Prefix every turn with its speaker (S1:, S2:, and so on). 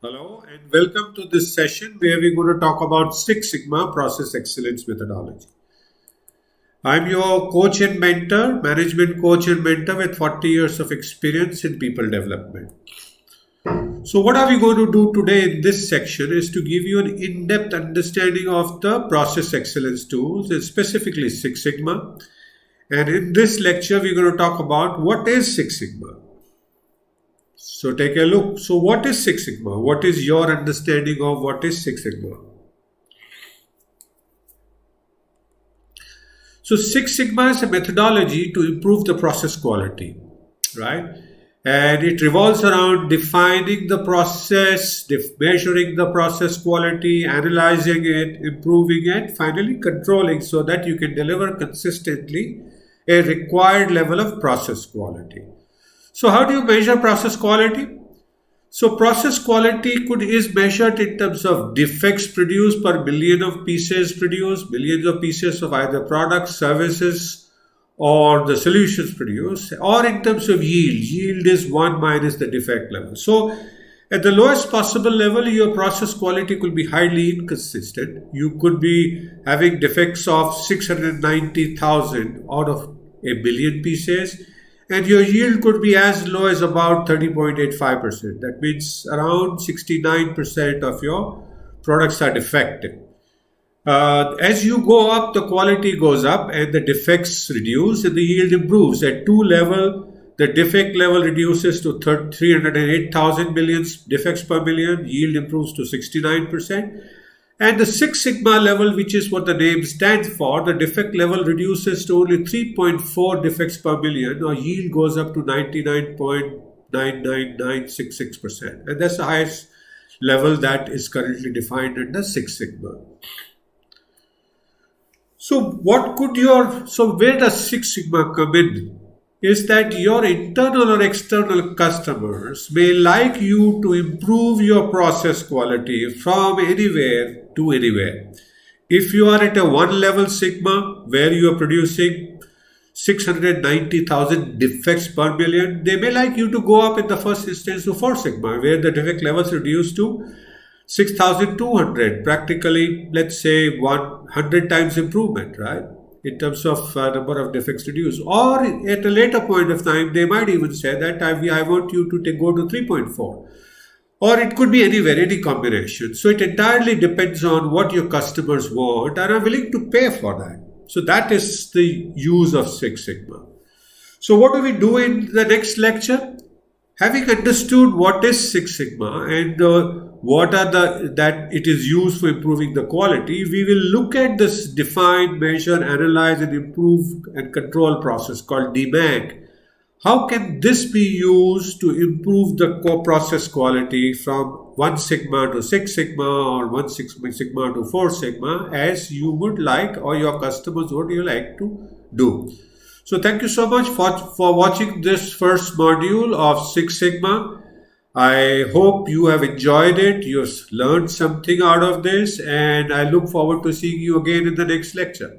S1: Hello and welcome to this session where we're going to talk about Six Sigma process excellence methodology. I'm your coach and mentor, management coach and mentor with 40 years of experience in people development. So, what are we going to do today in this section is to give you an in depth understanding of the process excellence tools and specifically Six Sigma. And in this lecture, we're going to talk about what is Six Sigma. So take a look. So what is Six Sigma? What is your understanding of what is Six Sigma? So Six Sigma is a methodology to improve the process quality, right? And it revolves around defining the process, measuring the process quality, analyzing it, improving it, finally controlling so that you can deliver consistently a required level of process quality. So how do you measure process quality? So process quality is measured in terms of defects produced per million of pieces produced, millions of pieces of either products, services, or the solutions produced, or in terms of yield. Yield is 1 minus the defect level. So at the lowest possible level, your process quality could be highly inconsistent. You could be having defects of 690,000 out of a billion pieces, and your yield could be as low as about 30.85%. That means around 69% of your products are defective. As you go up, the quality goes up and the defects reduce and the yield improves. At 2 level, the defect level reduces to 308,000 millions defects per million. Yield improves to 69%. And the Six Sigma level, which is what the name stands for, the defect level reduces to only 3.4 defects per million, or yield goes up to 99.99966%. And that's the highest level that is currently defined under Six Sigma. So where does Six Sigma come in? Is that your internal or external customers may like you to improve your process quality from anywhere to anywhere. If you are at a 1 level Sigma where you are producing 690,000 defects per million, they may like you to go up in the first instance to 4 Sigma where the defect levels reduce to 6,200, practically, let's say 100 times improvement, right? In terms of number of defects reduced. Or at a later point of time, they might even say that I want you to go to 3.4. Or it could be anywhere, any combination. So it entirely depends on what your customers want and are willing to pay for that. So that is the use of Six Sigma. So what do we do in the next lecture? Having understood what is Six Sigma and what are that it is used for improving the quality, we will look at this define, measure, analyze, and improve and control process called dmaic. How can this be used to improve the process quality from 1 Sigma to 6 Sigma or 1 Sigma to 4 Sigma as you would like or your customers would you like to do? So thank you so much for watching this first module of Six Sigma. I hope you have enjoyed it, you've learned something out of this, and I look forward to seeing you again in the next lecture.